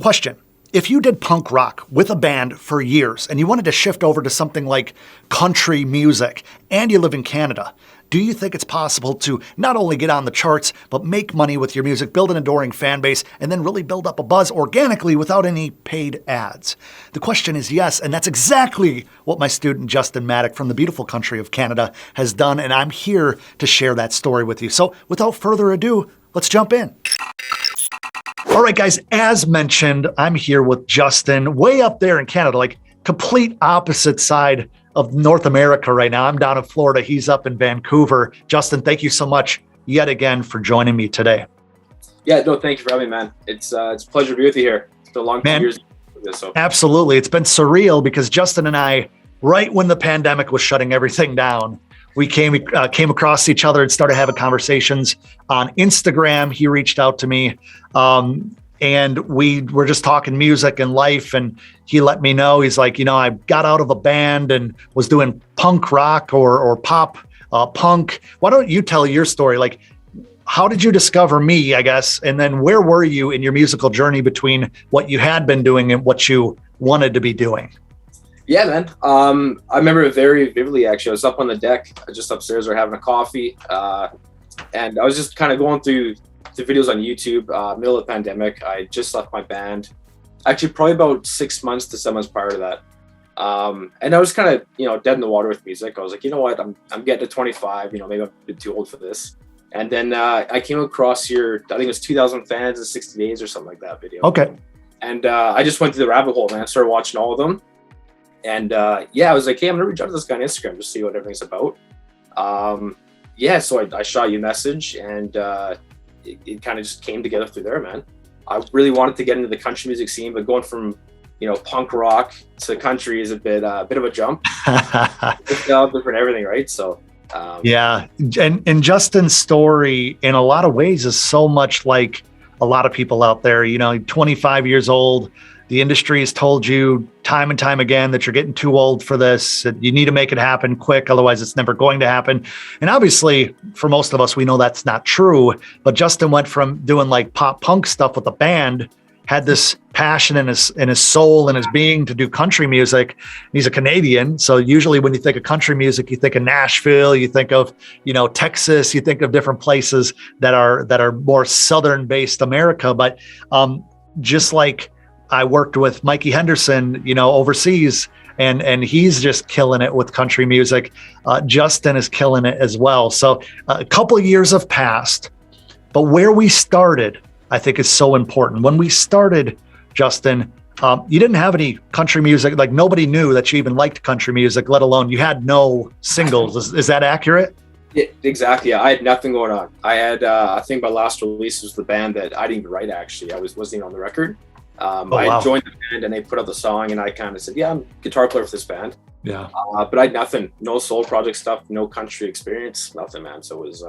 Question. If you did punk rock with a band for years and you wanted to shift over to something like country music and you live in Canada, do you think it's possible to not only get on the charts, but make money with your music, build an enduring fan base, and then really build up a buzz organically without any paid ads? The question is yes, and that's exactly what my student Justin Mattock from the beautiful country of Canada has done, and I'm here to share that story with you. So without further ado, let's jump in. All right, guys, as mentioned, I'm here with Justin way up there in Canada, like complete opposite side of North America right now. I'm down in Florida. He's up in Vancouver. Justin, thank you so much yet again for joining me today. Yeah, no, thank you for having me, man. It's a pleasure to be with you here. It's been a long 2 years. So. Absolutely. It's been surreal because Justin and I, right when the pandemic was shutting everything down, we came across each other and started having conversations on Instagram. He reached out to me and we were just talking music and life. And he let me know, he's like, I got out of a band and was doing punk rock or pop punk. Why don't you tell your story? Like, how did you discover me, I guess? And then where were you in your musical journey between what you had been doing and what you wanted to be doing? Yeah, man. I remember it very vividly, actually. I was up on the deck, just upstairs, we're having a coffee. And I was just kind of going through the videos on YouTube, middle of the pandemic. I just left my band, actually probably about 6 months to 7 months prior to that. And I was kind of, dead in the water with music. I was like, you know what, I'm getting to 25, maybe I'm a bit too old for this. And then I came across your, I think it was 2,000 fans in 60 days or something like that video. Okay. And I just went through the rabbit hole, man. I started watching all of them. And I was like, hey, I'm going to reach out to this guy on Instagram, just see what everything's about. So I shot you a message and it kind of just came together through there, man. I really wanted to get into the country music scene, but going from, punk rock to country is a bit of a jump. It's different everything, right? So, yeah. And Justin's story in a lot of ways is so much like a lot of people out there, 25 years old. The industry has told you time and time again that you're getting too old for this. That you need to make it happen quick. Otherwise, it's never going to happen. And obviously, for most of us, we know that's not true. But Justin went from doing like pop punk stuff with a band, had this passion in his soul and his being to do country music. He's a Canadian. So usually when you think of country music, you think of Nashville, you think of, Texas, you think of different places that are more Southern based America. But just like I worked with Mikey Henderson, overseas, and he's just killing it with country music. Justin is killing it as well. So a couple of years have passed, but where we started, I think is so important. When we started, Justin, you didn't have any country music. Like nobody knew that you even liked country music, let alone you had no singles. Is that accurate? Yeah, exactly. Yeah, I had nothing going on. I had, I think my last release was the band that I didn't even write, actually. I wasn't even on the record. I joined the band and they put out the song and I kind of said, yeah, I'm a guitar player for this band. Yeah. But I had nothing, no soul project stuff, no country experience, nothing, man. So it was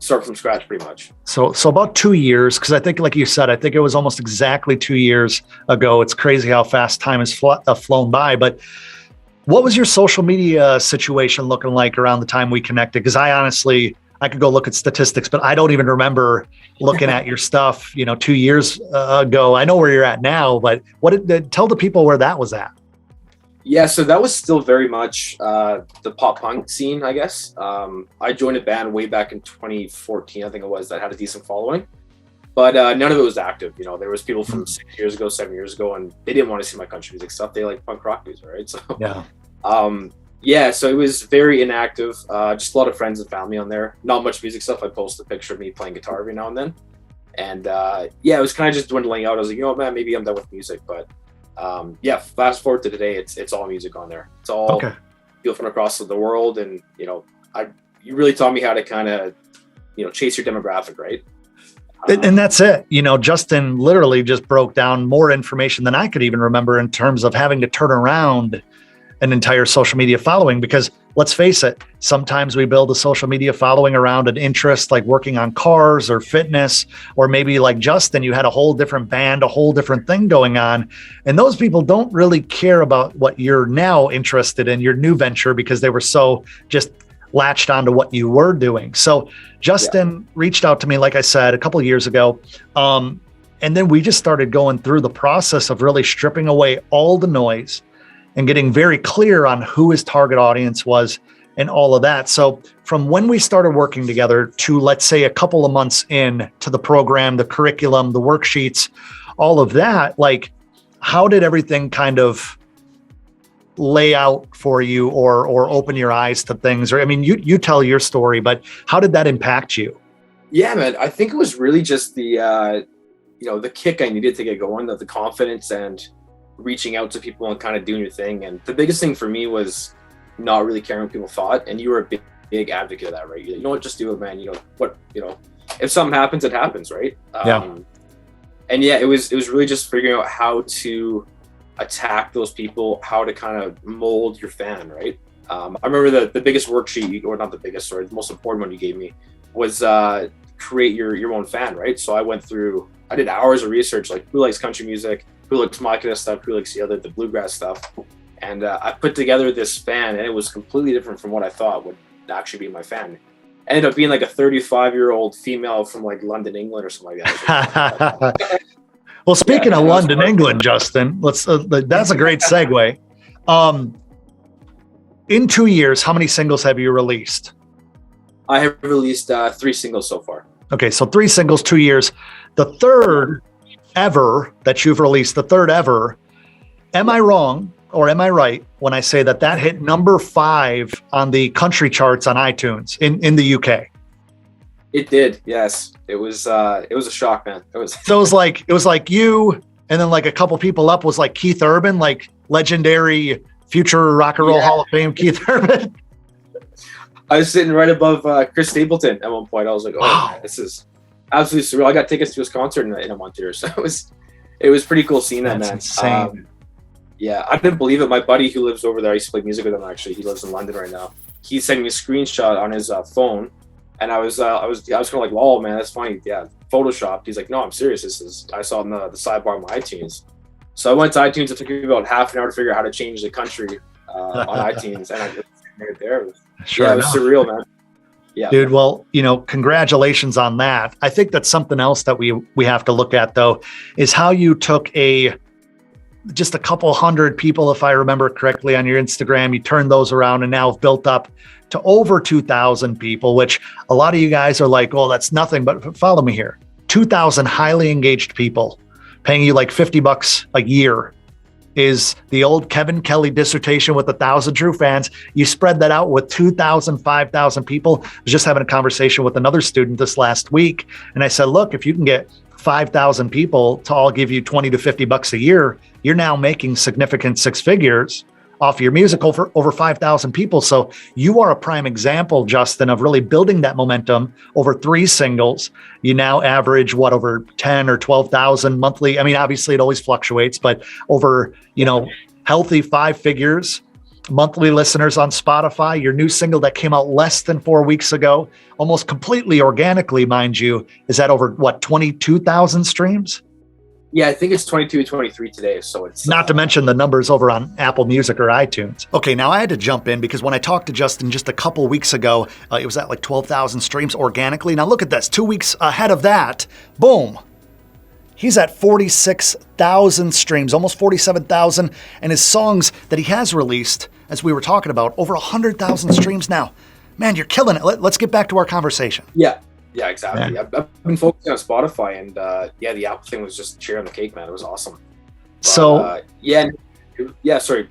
start from scratch pretty much. So about 2 years, because I think, like you said, I think it was almost exactly 2 years ago. It's crazy how fast time has flown by. But what was your social media situation looking like around the time we connected? Because I could go look at statistics, but I don't even remember looking at your stuff, 2 years ago. I know where you're at now, but tell the people where that was at. Yeah, so that was still very much the pop punk scene, I guess. I joined a band way back in 2014, I think it was, that had a decent following, but none of it was active. There was people from 6 years ago, 7 years ago, and they didn't want to see my country music stuff. They like punk rock music, right? So yeah. So it was very inactive. Just a lot of friends and family on there. Not much music stuff. I post a picture of me playing guitar every now and then. And it was kind of just dwindling out. I was like, man, maybe I'm done with music. But fast forward to today, it's all music on there. It's all people from across the world. And, you really taught me how to kind of, chase your demographic, right? And that's it. Justin literally just broke down more information than I could even remember in terms of having to turn around an entire social media following, because let's face it, sometimes we build a social media following around an interest like working on cars or fitness, or maybe like Justin, you had a whole different band, a whole different thing going on. And those people don't really care about what you're now interested in, your new venture, because they were so just latched onto what you were doing. So Justin reached out to me, like I said, a couple of years ago. And then we just started going through the process of really stripping away all the noise and getting very clear on who his target audience was and all of that. So from when we started working together to, let's say, a couple of months in to the program, the curriculum, the worksheets, all of that, like, how did everything kind of lay out for you or open your eyes to things? Or, I mean, you tell your story, but how did that impact you? Yeah, man, I think it was really just the kick I needed to get going, the confidence and reaching out to people and kind of doing your thing. And the biggest thing for me was not really caring what people thought. And you were a big advocate of that, right? You know what, just do it, man. If something happens, it happens, right? And yeah, it was really just figuring out how to attack those people, how to kind of mold your fan, right? I remember the biggest worksheet, or not the biggest, sorry, the most important one you gave me was create your own fan, right? So I did hours of research, like who likes country music, who likes my kind of stuff, who likes the bluegrass stuff. And I put together this fan, and it was completely different from what I thought would actually be my fan. Ended up being like a 35-year-old female from like London, England, or something like that. Well, speaking of London, England, Justin, that's a great segue. In 2 years, how many singles have you released? I have released 3 singles so far. Okay, so 3 singles, 2 years. The third ever that you've released, am I wrong or am I right when I say that hit number 5 on the country charts on iTunes in the UK? It did, yes. It was a shock, man. So it was like you, and then like a couple people up was like Keith Urban, like legendary future rock and roll Hall of Fame Keith Urban. I was sitting right above Chris Stapleton at one point. I was like, wow, man, this is absolutely surreal. I got tickets to his concert in a month here, so it was pretty cool seeing that, man. Insane. Yeah, I didn't believe it. My buddy who lives over there, I used to play music with him, actually. He lives in London right now. He sent me a screenshot on his phone, and I was kind of like, "Oh man, that's funny." Yeah, photoshopped. He's like, "No, I'm serious. I saw it in the sidebar of my iTunes." So I went to iTunes. It took me about half an hour to figure out how to change the country on iTunes, and I just made it there. It was surreal, man. Yeah, dude. Well, congratulations on that. I think that's something else that we have to look at, though, is how you took just a couple hundred people, if I remember correctly, on your Instagram. You turned those around and now have built up to over 2,000 people, which a lot of you guys are like, "Oh, that's nothing." But follow me here: 2,000 highly engaged people paying you like $50 a year is the old Kevin Kelly dissertation with 1,000 true fans. You spread that out with 2,000, 5,000 people. I was just having a conversation with another student this last week, and I said, look, if you can get 5,000 people to all give you $20 to $50 a year, you're now making significant 6 figures off your music over 5,000 people. So you are a prime example, Justin, of really building that momentum over 3 singles. You now average over 10 or 12,000 monthly. I mean, obviously it always fluctuates, but over, healthy 5 figures, monthly listeners on Spotify. Your new single that came out less than 4 weeks ago, almost completely organically, mind you, is at over 22,000 streams? Yeah, I think it's 22, 23 today. So it's not to mention the numbers over on Apple Music or iTunes. Okay, now I had to jump in because when I talked to Justin just a couple weeks ago, it was at like 12,000 streams organically. Now look at this, 2 weeks ahead of that, boom. He's at 46,000 streams, almost 47,000. And his songs that he has released, as we were talking about, over 100,000 streams now. Man, you're killing it. Let's get back to our conversation. Yeah, exactly. I've been focusing on Spotify, and the Apple thing was just cherry on the cake, man. It was awesome. But,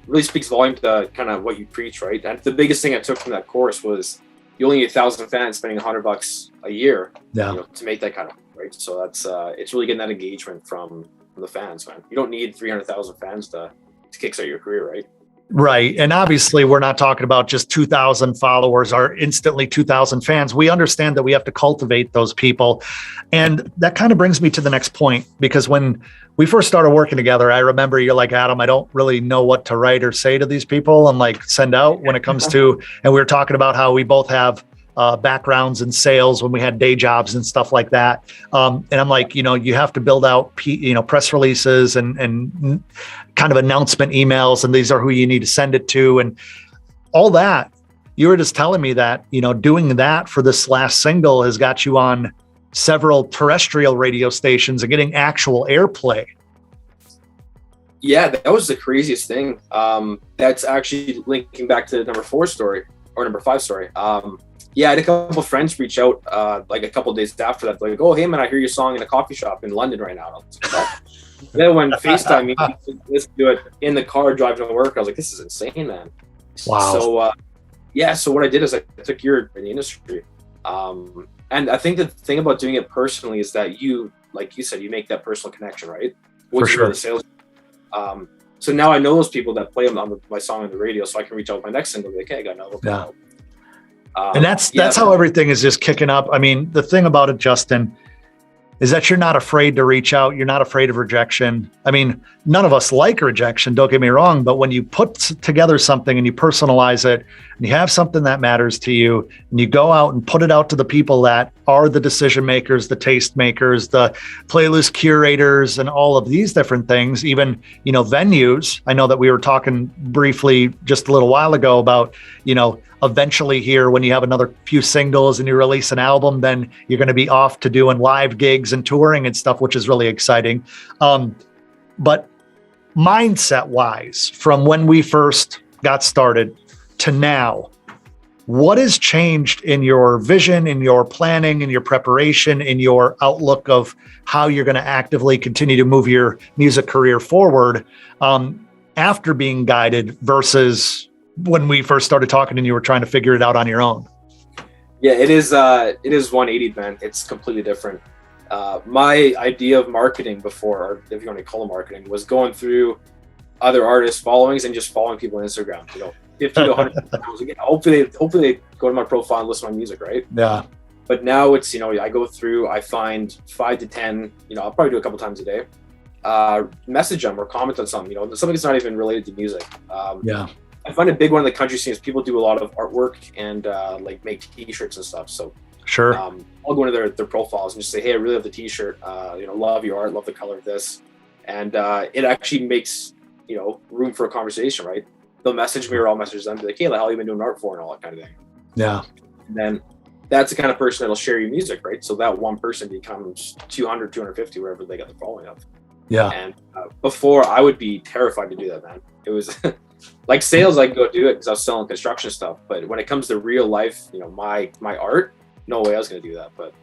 really speaks volume to kind of what you preach, right? And the biggest thing I took from that course was you only need 1,000 fans spending $100 a year, to make that kind of, right? So that's it's really getting that engagement from the fans, man. You don't need 300,000 fans to kickstart your career, right? Right. And obviously we're not talking about just 2,000 followers or instantly 2,000 fans. We understand that we have to cultivate those people. And that kind of brings me to the next point, because when we first started working together, I remember you're like, Adam, I don't really know what to write or say to these people and like send out when it comes to, and we were talking about how we both have backgrounds in sales when we had day jobs and stuff like that. And I'm like, you have to build out, press releases and kind of announcement emails, and these are who you need to send it to and all that. You were just telling me that, doing that for this last single has got you on several terrestrial radio stations and getting actual airplay. Yeah, that was the craziest thing. That's actually linking back to the number 4 story or number 5 story. Yeah, I had a couple friends reach out like a couple days after that, like, "Oh, hey man, I hear your song in a coffee shop in London right now." I was like, "Oh." Then when FaceTime me, let's do it in the car driving to work. I was like, "This is insane, man." Wow. So yeah, so what I did is I took your in the industry, and I think the thing about doing it personally is that you, like you said, you make that personal connection, right? For sure. The sales. So now I know those people that play my song on the radio, so I can reach out with my next single, be like, "Hey, I got another one." Yeah. And that's how everything is just kicking up. I mean, the thing about it, Justin, is that you're not afraid to reach out. You're not afraid of rejection. I mean, none of us like rejection, don't get me wrong, but when you put together something and you personalize it and you have something that matters to you and you go out and put it out to the people that are the decision makers, the taste makers, the playlist curators, and all of these different things, even, venues. I know that we were talking briefly just a little while ago about, eventually here, when you have another few singles and you release an album, then you're going to be off to doing live gigs and touring and stuff, which is really exciting. But mindset wise, from when we first got started to now, what has changed in your vision, in your planning, in your preparation, in your outlook of how you're going to actively continue to move your music career forward after being guided versus when we first started talking and you were trying to figure it out on your own? Yeah, it is 180, man. It's completely different. My idea of marketing before, or if you want to call it marketing, was going through other artists' followings and just following people on Instagram. 50 to 100. Hopefully they go to my profile and listen to my music, right? Yeah. But now it's, I go through, I find 5 to 10, I'll probably do a couple times a day. Message them or comment on something, something that's not even related to music. Yeah. I find a big one in the country scene is people do a lot of artwork and like make t-shirts and stuff. So sure. I'll go into their profiles and just say, "Hey, I really love the t-shirt. Love your art, love the color of this." And it actually makes, room for a conversation, right? They'll message me or I'll message them, be like, "Hey, the hell have you been doing art for?" and all that kind of thing. Yeah. And then that's the kind of person that'll share your music, right? So that one person becomes 200, 250, wherever they got the following of. Yeah. And before, I would be terrified to do that, man. It was like sales, I could go do it because I was selling construction stuff. But when it comes to real life, my art, no way I was going to do that. But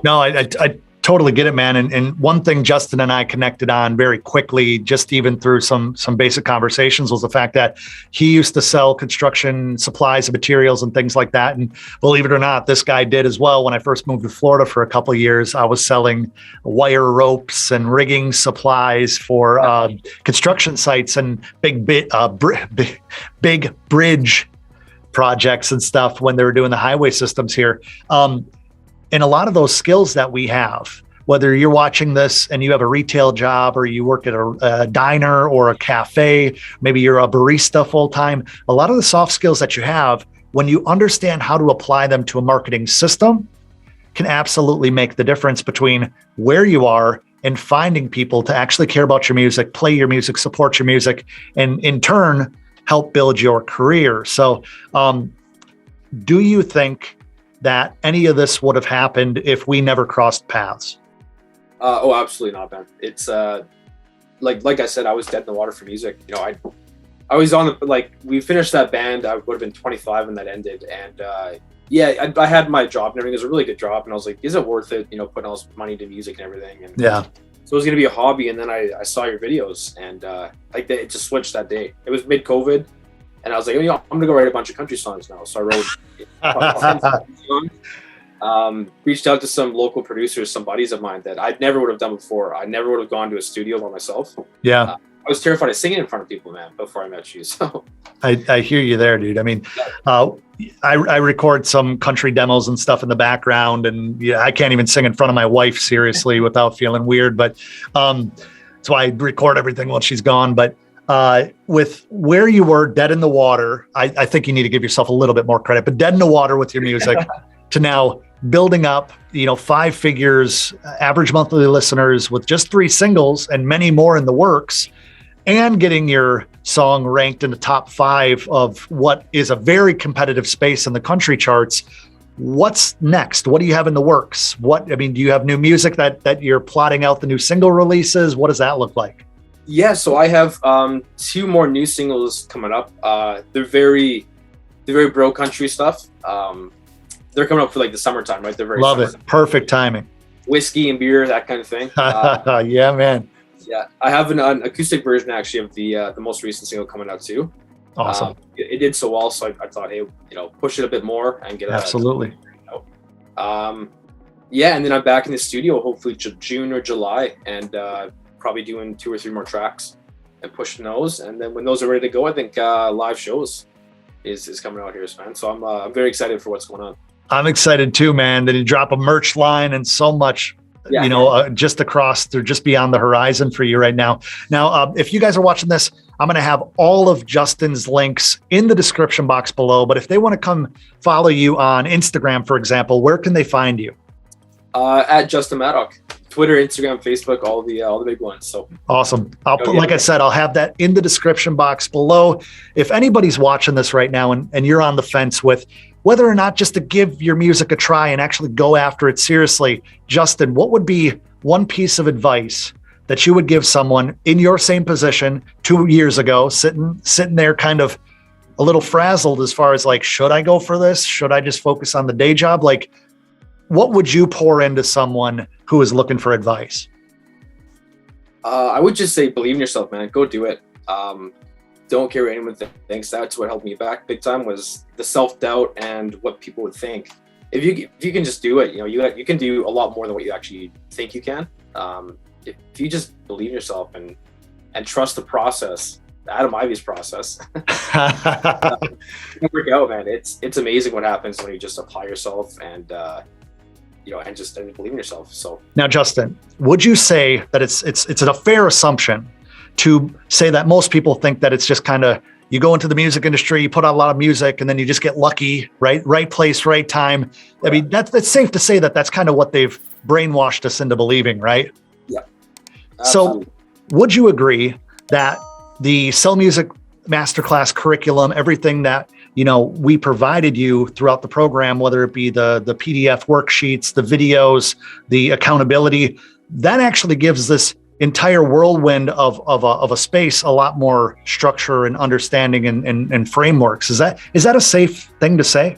no, I totally get it, man. And one thing Justin and I connected on very quickly, just even through some basic conversations, was the fact that he used to sell construction supplies and materials and things like that. And believe it or not, this guy did as well. When I first moved to Florida for a couple of years, I was selling wire ropes and rigging supplies for construction sites and big bridge projects and stuff when they were doing the highway systems here. And a lot of those skills that we have, whether you're watching this and you have a retail job or you work at a diner or a cafe, maybe you're a barista full-time, a lot of the soft skills that you have, when you understand how to apply them to a marketing system, can absolutely make the difference between where you are and finding people to actually care about your music, play your music, support your music, and in turn, help build your career. So do you think that any of this would have happened if we never crossed paths? Oh, absolutely not, man. It's like I said, I was dead in the water for music. I was on we finished that band. I would have been 25 when that ended, and I had my job and everything. It was a really good job, and I was like, is it worth it? Putting all this money into music and everything. And yeah. So it was gonna be a hobby, and then I saw your videos, and it just switched that day. It was mid-COVID. And I was like, I'm going to go write a bunch of country songs now. So I wrote, reached out to some local producers, some buddies of mine that I never would have done before. I never would have gone to a studio by myself. Yeah. I was terrified of singing in front of people, man, before I met you. So I hear you there, dude. I mean, I record some country demos and stuff in the background, and I can't even sing in front of my wife seriously without feeling weird. But that's why I record everything while she's gone. But with where you were dead in the water, I think you need to give yourself a little bit more credit, but dead in the water with your music to now building up, 5 figures, average monthly listeners with just 3 singles and many more in the works, and getting your song ranked in the top 5 of what is a very competitive space in the country charts. What's next? What do you have in the works? Do you have new music that you're plotting out the new single releases? What does that look like? Yeah, so I have 2 more new singles coming up. They're very bro country stuff. They're coming up for like the summertime, right? They're very love it. Perfect timing. Whiskey and beer, that kind of thing. Yeah, man. Yeah, I have an acoustic version actually of the most recent single coming out too. Awesome. It did so well, so I thought, hey, push it a bit more and get absolutely. Yeah, and then I'm back in the studio, hopefully June or July, and probably doing 2 or 3 more tracks and pushing those. And then when those are ready to go, I think live shows is coming out here, man. So I'm very excited for what's going on. I'm excited too, man. That you drop a merch line and so much. Just across, they're just beyond the horizon for you right now. Now, if you guys are watching this, I'm going to have all of Justin's links in the description box below. But if they want to come follow you on Instagram, for example, where can they find you? At Justin Mattock, Twitter, Instagram, Facebook, all the big ones. So awesome. Like I said, I'll have that in the description box below. If anybody's watching this right now and you're on the fence with whether or not just to give your music a try and actually go after it seriously, Justin, what would be one piece of advice that you would give someone in your same position 2 years ago, sitting there kind of a little frazzled as far as like, should I go for this? Should I just focus on the day job? Like, what would you pour into someone who is looking for advice? I would just say, believe in yourself, man. Go do it. Don't care what anyone thinks. That's what held me back big time, was the self-doubt and what people would think. If you can just do it, you can do a lot more than what you actually think you can. If you just believe in yourself and trust the process, Adam Ivy's process, work out, man. It's amazing what happens when you just apply yourself and just believe in yourself. So now, Justin, would you say that it's a fair assumption to say that most people think that it's just kind of, you go into the music industry, you put out a lot of music, and then you just get lucky, right? Right place, right time. I mean, that's safe to say that that's kind of what they've brainwashed us into believing, right? Yeah. Absolutely. So would you agree that the Sell Music Masterclass curriculum, everything that, we provided you throughout the program, whether it be the PDF worksheets, the videos, the accountability, that actually gives this entire whirlwind of a space a lot more structure and understanding and frameworks? Is that a safe thing to say?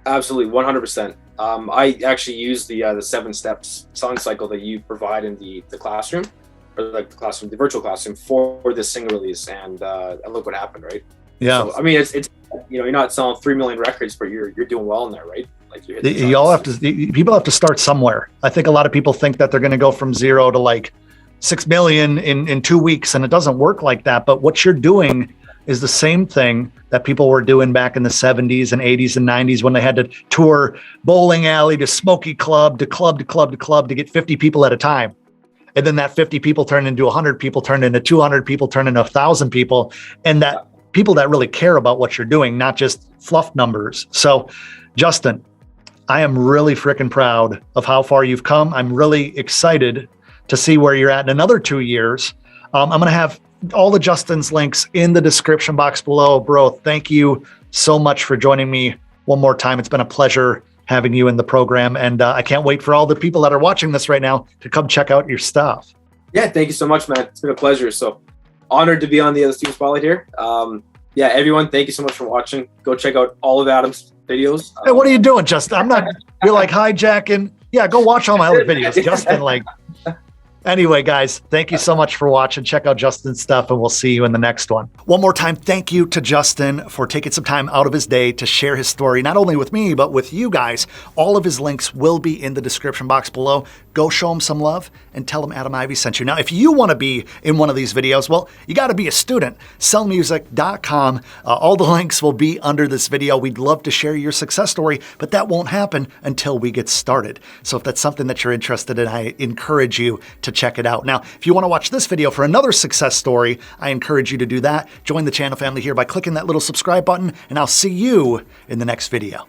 Absolutely, 100%. I actually use the 7 steps song cycle that you provide in the classroom, or like the virtual classroom, for this single release, and look what happened, right? Yeah. So, I mean, it's you're not selling 3 million records, but you're doing well in there, right? Like people have to start somewhere. I think a lot of people think that they're going to go from 0 to like 6 million in 2 weeks, and it doesn't work like that. But what you're doing is the same thing that people were doing back in the 70s and 80s and 90s when they had to tour bowling alley to smoky club to club to club to club to get 50 people at a time. And then that 50 people turned into 100 people, turned into 200 people, turned into 1,000 people. And that people that really care about what you're doing, not just fluff numbers. So, Justin, I am really freaking proud of how far you've come. I'm really excited to see where you're at in another 2 years. I'm going to have all the Justin's links in the description box below. Bro, thank you so much for joining me one more time. It's been a pleasure having you in the program. And I can't wait for all the people that are watching this right now to come check out your stuff. Yeah, thank you so much, man. It's been a pleasure. So honored to be on the Student Spotlight here. Yeah, everyone, thank you so much for watching. Go check out all of Adam's videos. Hey, what are you doing, Justin? You're like hijacking. Yeah, go watch all my other videos. Justin, Anyway, guys, thank you so much for watching. Check out Justin's stuff, and we'll see you in the next one. One more time, thank you to Justin for taking some time out of his day to share his story, not only with me, but with you guys. All of his links will be in the description box below. Go show him some love and tell him Adam Ivy sent you. Now, if you want to be in one of these videos, well, you got to be a student. Sellmusic.com. All the links will be under this video. We'd love to share your success story, but that won't happen until we get started. So if that's something that you're interested in, I encourage you to check it out. Now, if you want to watch this video for another success story, I encourage you to do that. Join the channel family here by clicking that little subscribe button, and I'll see you in the next video.